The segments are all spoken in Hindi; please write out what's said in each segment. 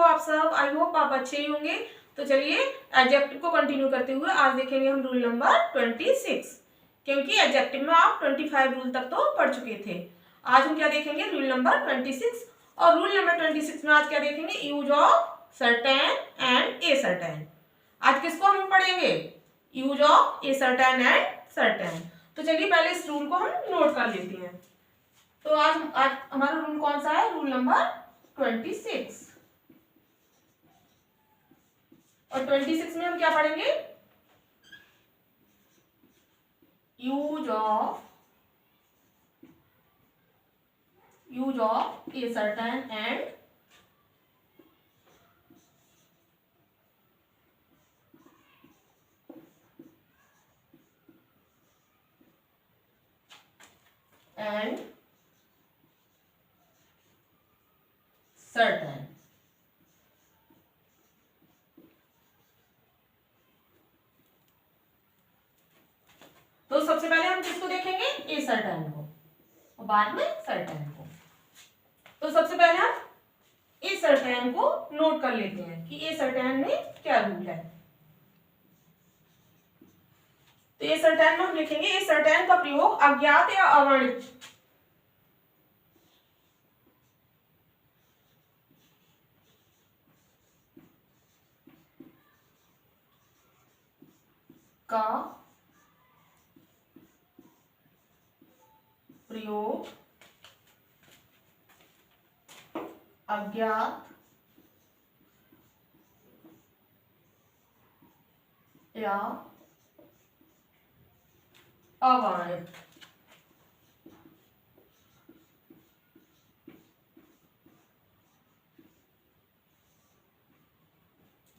हो आप सब? आई होप आप अच्छे ही होंगे। तो चलिए एडजेक्टिव को कंटिन्यू करते हुए आज देखेंगे हम रूल नंबर 26, क्योंकि एडजेक्टिव में आप 25 रूल तक तो पढ़ चुके थे। आज हम क्या देखेंगे? Rule number 26। और रूल नंबर 26 में आज क्या देखेंगे? Use of certain and a certain. आज किसको हम पढ़ेंगे? Use of a certain and certain. तो चलिए पहले इस रूल को हम नोट कर लेते हैं। तो आज हमारा रूल कौन सा है? Rule number 26। और 26 में हम क्या पढ़ेंगे? Use of a certain and certain. तो सबसे पहले हम किसको देखेंगे? ए सर्टेन को, और बाद में सर्टेन को। तो सबसे पहले हम ए सर्टेन को नोट कर लेते हैं कि ए सर्टेन में क्या रूल है। तो ए सर्टेन में हम लिखेंगे ए सर्टेन का प्रयोग अज्ञात या अवर्णित का प्रयोग अज्ञात या अवर्णित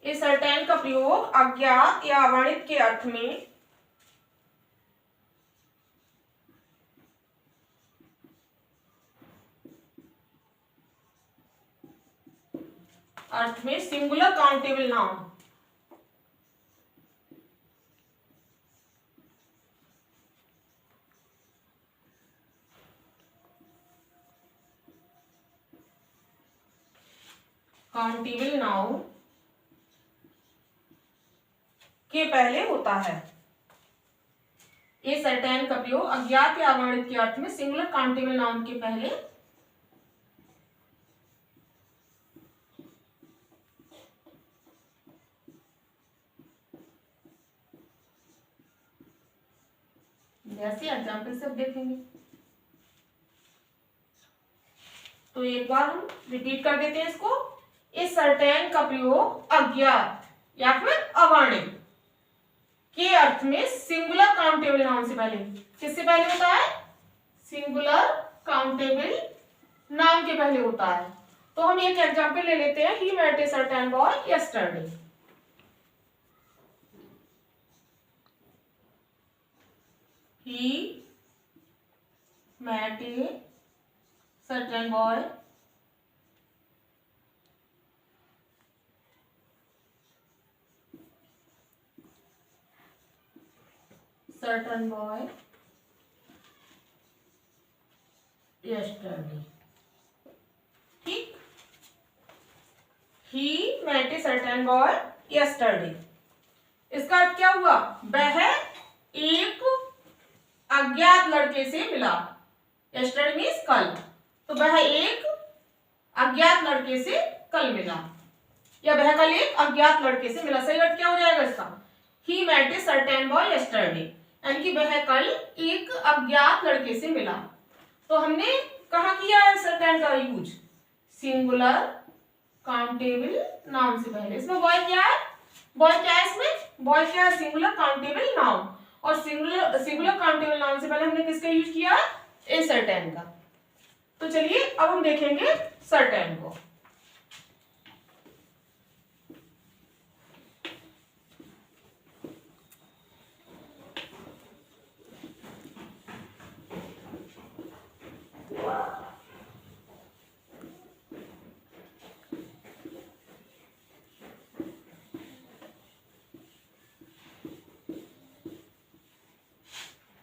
ए सर्टेन का प्रयोग अज्ञात या अवर्णित के अर्थ में सिंगुलर काउंटेबल नाउन के पहले होता है। ए सर्टेन का प्रयोग अज्ञात या अवर्णित के अर्थ में सिंगुलर काउंटेबल नाउन के पहले जैसे एग्जाम्पल से अब देखेंगे। तो एक बार हम रिपीट कर देते हैं इसको। इस सर्टेन का प्रयोग अज्ञात या फिर अवर्णित के अर्थ में सिंगुलर काउंटेबल नाउन से पहले, किससे पहले होता है? सिंगुलर काउंटेबल नाउन के पहले होता है। तो हम एक एग्जाम्पल ले लेते हैं। He met a certain boy yesterday. He met a certain boy yesterday। ठीक, he met a certain boy yesterday। इसका अर्थ क्या हुआ? वह एक अज्ञात लड़के से मिला। yesterday मीन्स कल। तो वह एक अज्ञात लड़के से कल मिला, या वह कल एक अज्ञात लड़के से मिला। सही अर्थ क्या हो जाएगा इसका? He met a certain boy yesterday, यानी कि वह कल एक अज्ञात लड़के से मिला। तो हमने कहाँ किया है सर्टेन का यूज? सिंगुलर काउंटेबल नाउन से पहले। इसमें बॉय क्या है? बॉय क्या है इसमें? बॉय क्या है? Singular countable noun. और सिंगुलर काउंटेबल नाउन से पहले हमने किसका यूज किया? ए सर्टेन का। तो चलिए अब हम देखेंगे सर्टेन को।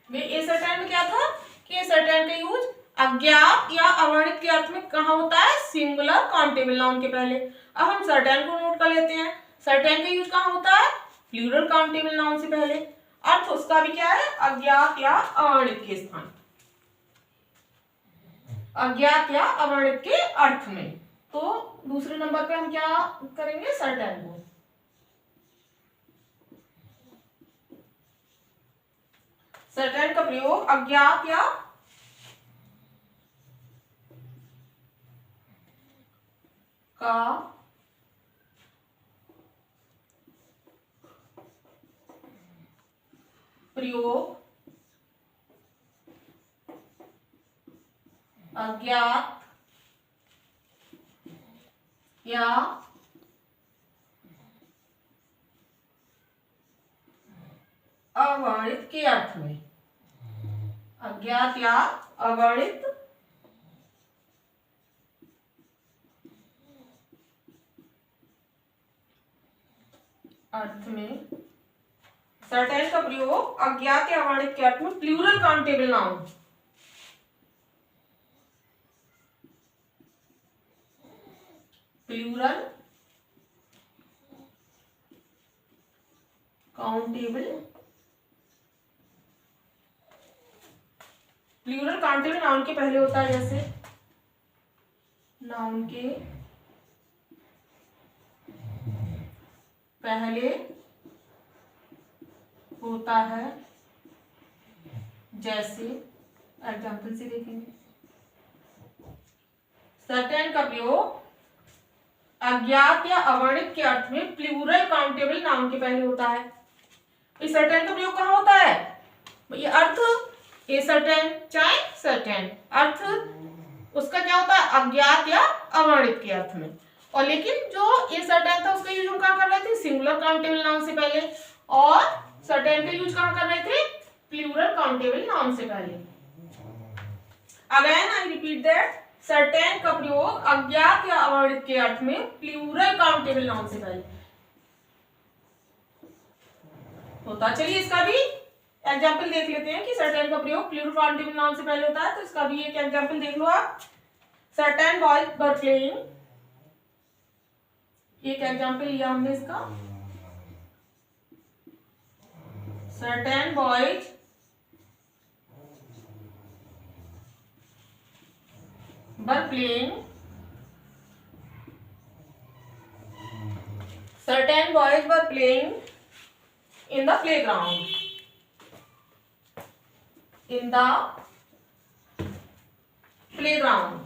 ए सर्टेन में क्या था कि ए सर्टेन का यूज अज्ञात या अवर्णित के अर्थ में कहाँ होता है? सिंगुलर काउंटेबल नाउन के पहले। अब हम सर्टेन को नोट कर लेते हैं। सर्टेन का यूज कहाँ होता है? प्लूरल काउंटेबल नाउन से पहले। अर्थ उसका भी क्या है? अज्ञात या अवर्णित के स्थान, अज्ञात या अवर्णित के अर्थ में। तो दूसरे नंबर पे हम क्या करेंगे? सर्टेन को। सर्टेन का प्रयोग अज्ञात या का प्रयोग अज्ञात या अवर्णित के अर्थ में, अज्ञात या अवर्णित अर्थ में। सर्टेन का प्रयोग अज्ञात या अवर्णित के अर्थ में plural countable noun, plural countable, plural countable noun के पहले होता है, जैसे नाउन के पहले होता है, जैसे एग्जाम्पल से देखेंगे। सर्टेन का प्रयोग अज्ञात या अवर्णित के अर्थ में प्लूरल काउंटेबल नाउन के पहले होता है। इस सर्टेन का प्रयोग कहाँ होता है? ये अर्थ ए सर्टेन चाहे सर्टेन, अर्थ उसका क्या होता है? अज्ञात या अवर्णित के अर्थ में। और लेकिन जो ए सर्टेन था उसका यूज हम कहाँ कर रहे थे? सिंगुलर काउंटेबल नाउन से पहले। और सर्टेन का यूज कहाँ कर रहे थे? प्लूरल काउंटेबल नाउन से पहले। Again I repeat that, certain का प्रयोग अज्ञात या अवर्णित के अर्थ में प्लूरल काउंटेबल नाउन से पहले होता। चलिए इसका भी एग्जाम्पल देख लेते हैं कि सर्टेन का प्रयोग प्लूरल काउंटेबल नाउन से पहले होता है। तो इसका भी एक एग्जाम्पल देख लो आप। सर्टेन बॉयज वर प्लेइंग, एक एग्जाम्पल लिया हमने इसका। Certain boys were playing, certain boys were playing in the playground, in the playground.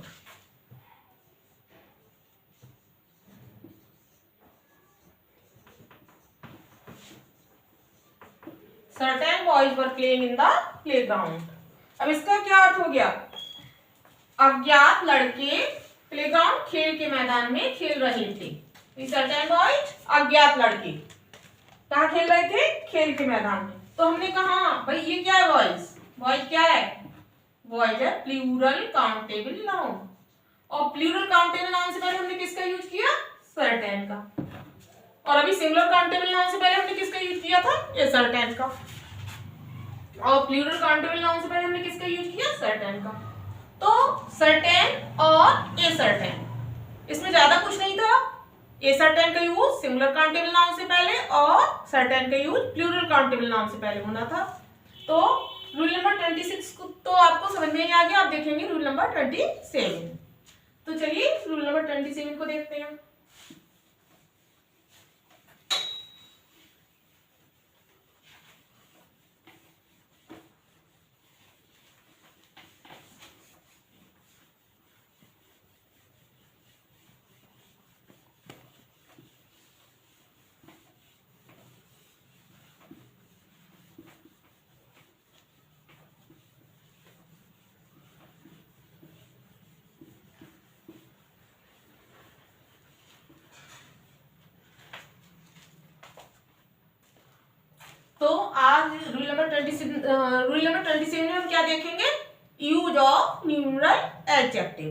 Certain boys were playing in the playground. अब इसका क्या अर्थ हो गया? अज्ञात लड़के प्लेग्राउंड खेल के मैदान में खेल रहे थे। सर्टेन बॉयज अज्ञात लड़के कहाँ खेल रहे थे? खेल के मैदान में। तो हमने कहा भाई ये क्या है? बॉयज, बॉयज क्या है? बॉयज है प्लूरल काउंटेबल नाउन। और प्लूरल काउंटेबल नाउन से पहले हमने किसका यूज किया? सर्टेन का। और अभी सिंगुलर काउंटेबल नाउन से पहले हमने किसका यूज किया था? ये सर्टेन का। और प्लूरल काउंटेबल नाउन से पहले हमने किसका यूज किया? सर्टेन का। तो सर्टेन और ए सर्टेन, इसमें ज्यादा कुछ नहीं था। ए सर्टेन का यूज सिंगुलर काउंटेबल नाउन से पहले और सर्टेन का यूज प्लूरल काउंटेबल नाउन से पहले होना था। तो रूल नंबर 26 को तो आपको समझ में ही आ गया। आप देखेंगे रूल नंबर 27। तो चलिए रूल नंबर 27 को देखते हैं। तो आज रूल नंबर 27 में हम क्या देखेंगे? Use of numeral adjective.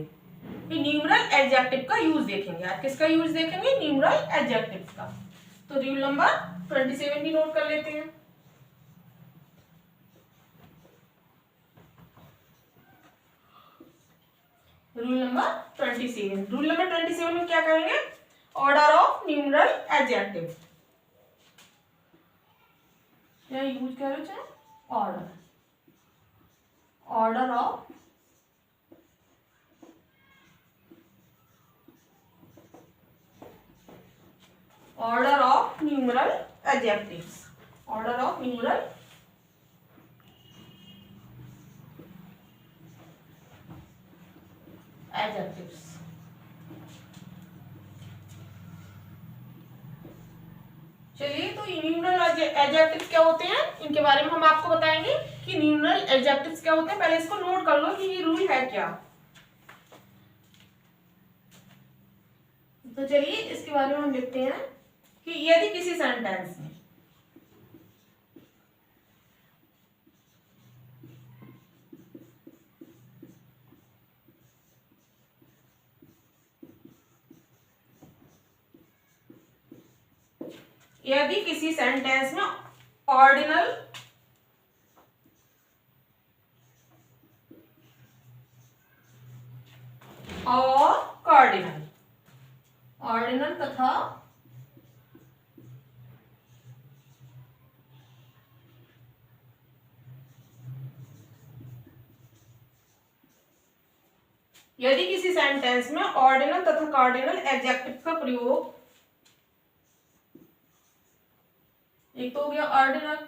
Numeral adjective का यूज देखेंगे आज। किसका यूज देखेंगे? न्यूमरल एडजेक्टिव का। तो रूल नंबर 27 भी नोट कर लेते हैं। रूल नंबर 27 में क्या कहेंगे? ऑर्डर ऑफ न्यूमरल एडजेक्टिव, क्या यूज करो चाहे order, order of numeral adjectives, order of numeral adjectives. चलिए, तो न्यूमरल एडजेक्टिव्स क्या होते हैं इनके बारे में हम आपको बताएंगे कि न्यूमरल एडजेक्टिव्स क्या होते हैं। पहले इसको नोट कर लो कि ये रूल है क्या। तो चलिए इसके बारे में हम लिखते हैं कि यदि किसी सेंटेंस में ऑर्डिनल और कार्डिनल, ऑर्डिनल तथा यदि किसी सेंटेंस में ऑर्डिनल तथा कार्डिनल एडजेक्टिव का प्रयोग, एक तो हो गया ऑर्डिनल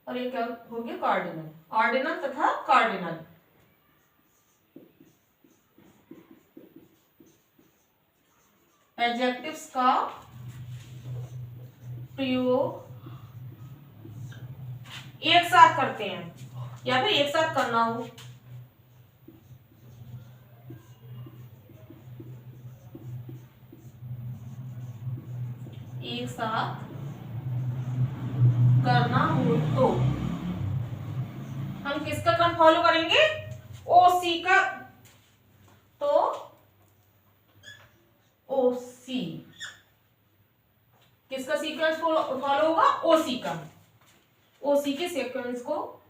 और एक क्या हो गया कार्डिनल, ऑर्डिनल तथा कार्डिनल एडजेक्टिव्स का प्रयोग एक साथ करते हैं या फिर एक साथ करना हो, एक साथ करना हो तो हम किसका क्रम फॉलो करेंगे, ओसी का। तो ओसी किसका सीक्वेंस फॉलो होगा, ओसी का, ओसी के सीक्वेंस को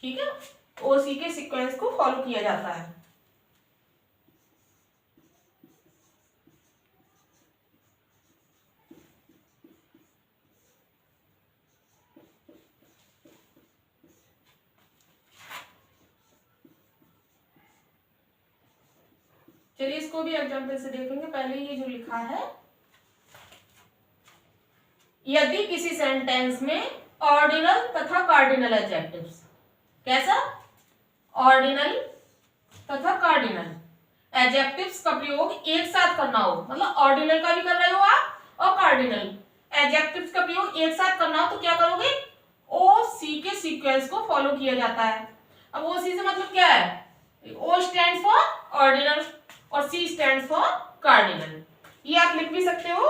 ठीक है, ओसी के सीक्वेंस को फॉलो किया जाता है। चलिए इसको भी एग्जांपल से देखेंगे। पहले ये जो लिखा है, यदि किसी सेंटेंस में ऑर्डिनल तथा कार्डिनल एडजेक्टिव्स, कैसा, ऑर्डिनल तथा कार्डिनल एडजेक्टिव्स का प्रयोग एक साथ करना हो, मतलब ऑर्डिनल का भी कर रहे हो आप और कार्डिनल एडजेक्टिव्स का प्रयोग एक साथ करना हो तो क्या करोगे, ओ सी के सीक्वेंस को फॉलो किया जाता है। अब ओ सी से मतलब क्या है, ओ स्टैंड्स फॉर ऑर्डिनल और सी स्टैंड्स फॉर कार्डिनल। ये आप लिख भी सकते हो,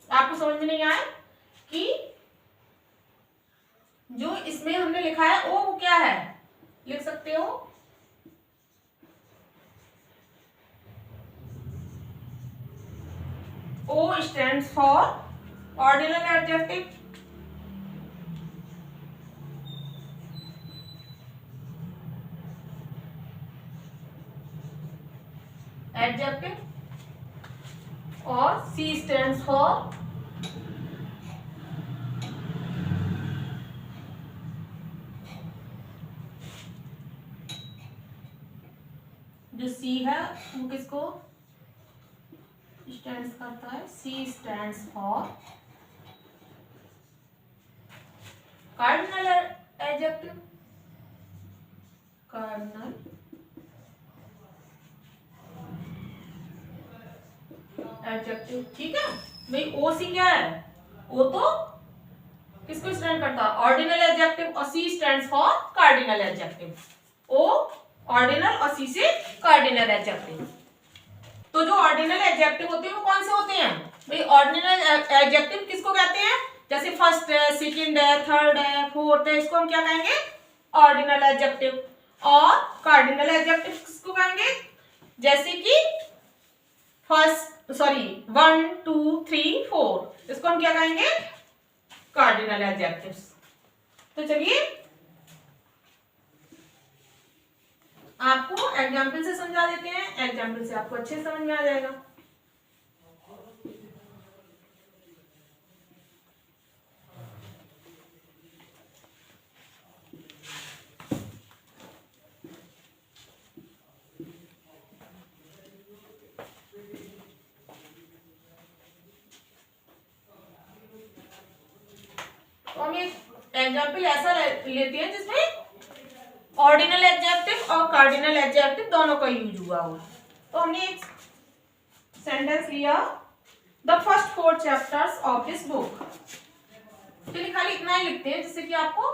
आपको समझ में नहीं आया कि जो इसमें हमने लिखा है वो क्या है, लिख सकते हो O stands for ordinal adjective, और C stands for जो C है वो किसको स्टैंड्स करता है, C stands for cardinal adjective, cardinal adjective. ठीक है भाई, ओ सी क्या है, ओ तो किसको स्टैंड करता है, ऑर्डिनल एडजेक्टिव, और C stands for cardinal adjective. O ordinal और सी से कार्डिनल एडजेक्टिव। तो जो ऑर्डिनल एडजेक्टिव होते हैं वो कौन से होते हैं भाई, ऑर्डिनल एडजेक्टिव किसको कहते हैं, जैसे फर्स्ट है, सेकंड है, थर्ड है, फोर्थ है, इसको हम क्या कहेंगे, ऑर्डिनल एडजेक्टिव। और कार्डिनल एडजेक्टिव किसको कहेंगे, जैसे कि फर्स्ट 1 2 3 4, इसको हम क्या कहेंगे, कार्डिनल एडजेक्टिव्स। तो चलिए आपको एग्जाम्पल से समझा देते हैं, एग्जाम्पल से आपको अच्छे से समझ में आ जाएगा। तो हम एक एग्जाम्पल ऐसा लेते हैं जिसमें ऑर्डिनल एडजेक्टिव और कार्डिनल एडजेक्टिव दोनों का यूज हुआ हो। तो हमने एक सेंटेंस लिया, the first 4 chapters of this book. चलिए खाली इतना ही लिखते हैं जिससे कि आपको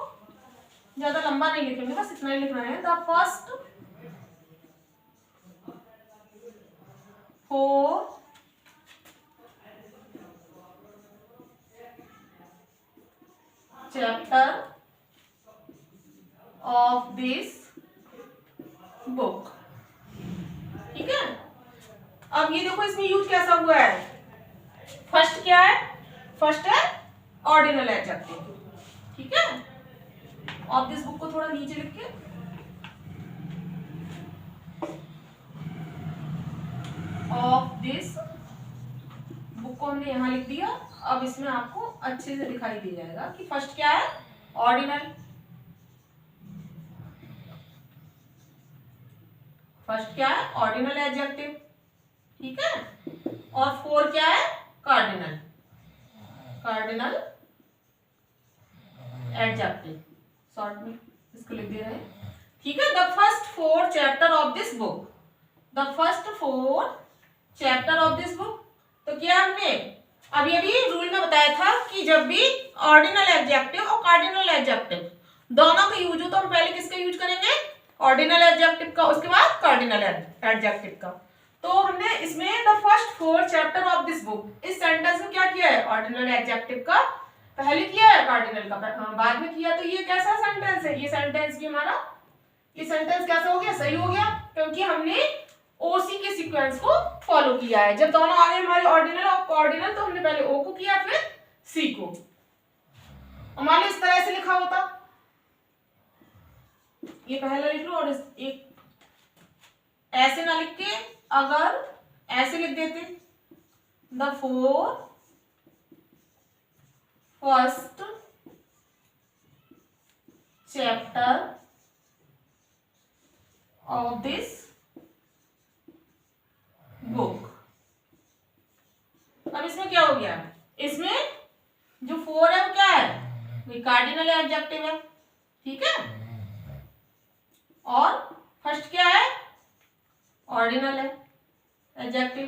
ज्यादा लंबा नहीं लिखेंगे, बस इतना ही लिखना है। The first 4 chapter of this book. ठीक है, अब ये देखो इसमें यूज कैसा हुआ है। फर्स्ट क्या है? फर्स्ट है ऑर्डिनल एडजेक्टिव। ठीक है, ऑफ दिस बुक को थोड़ा नीचे लिख के, ऑफ दिस बुक को हमने यहां लिख दिया। अब इसमें आपको अच्छे से दिखाई दे जाएगा कि फर्स्ट क्या है? ऑर्डिनल। फर्स्ट क्या है? Ordinal adjective. ठीक है, और 4 क्या है? कार्डिनल। कार्डिनल एडजेक्टिव, शॉर्ट में इसको लिख दे रहे हैं। ठीक है, the first 4 chapter of this book. The first 4 chapter of this book. तो क्या हमने अभी अभी रूल में बताया था कि जब भी ऑर्डिनल एडजेक्टिव और कार्डिनल एडजेक्टिव दोनों का यूज हो तो हम पहले किसका यूज करेंगे? ऑर्डिनल एडजेक्टिव का, उसके बाद कार्डिनल एडजेक्टिव का। तो हमने इसमें the first 4 chapter of this book, इस सेंटेंस में क्या किया है? ऑर्डिनल एडजेक्टिव का पहले किया है, कार्डिनल का बाद में किया। तो ये कैसा सेंटेंस है? ये सेंटेंस भी हमारा, ये सेंटेंस कैसा हो गया? सही हो गया, क्योंकि हमने ओसी के सीक्वेंस को फॉलो किया है। जब दोनों आ गए हमारे ऑर्डिनल और कोऑर्डिनल, तो हमने पहले ओ को किया फिर सी को। हमारे इस तरह से लिखा होता, ये पहला लिख लो, और एक ऐसे ना लिख के अगर ऐसे लिख देते, the 4 first chapter of this book. अब इसमें क्या हो गया? इसमें जो 4 है वो क्या है? वो कार्डिनल एडजेक्टिव है। ठीक है, और फर्स्ट क्या है? ऑर्डिनल है एडजेक्टिव।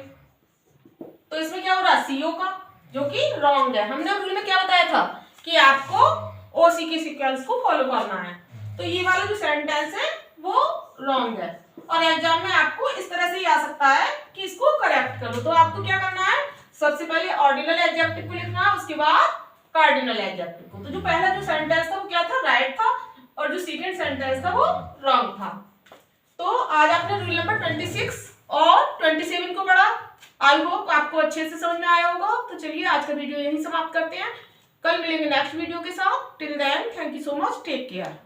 तो इसमें क्या हो रहा है? सीओ का, जो कि रॉन्ग है। हमने रूल में क्या बताया था कि आपको ओसी के सीक्वेंस को फॉलो करना है। तो ये वाला जो सेंटेंस है वो रॉन्ग है, और एग्जाम में आपको इस तरह से ही आ सकता है कि इसको करेक्ट करो। तो आपको क्या करना है? सबसे पहले ऑर्डिनल एडजेक्टिव को लिखना है, उसके बाद कार्डिनल एडजेक्टिव को। तो जो पहला जो सेंटेंस था वो क्या था? राइट था, और जो सेकंड सेंटेंस था वो रॉन्ग था। तो आज आपने रूल नंबर 26 और 27 को पढ़ा। आई होप आपको अच्छे से समझ में आया होगा। तो चलिए आज का वीडियो यहीं समाप्त करते हैं, कल मिलेंगे नेक्स्ट वीडियो के साथ। Till then thank you so much, take care.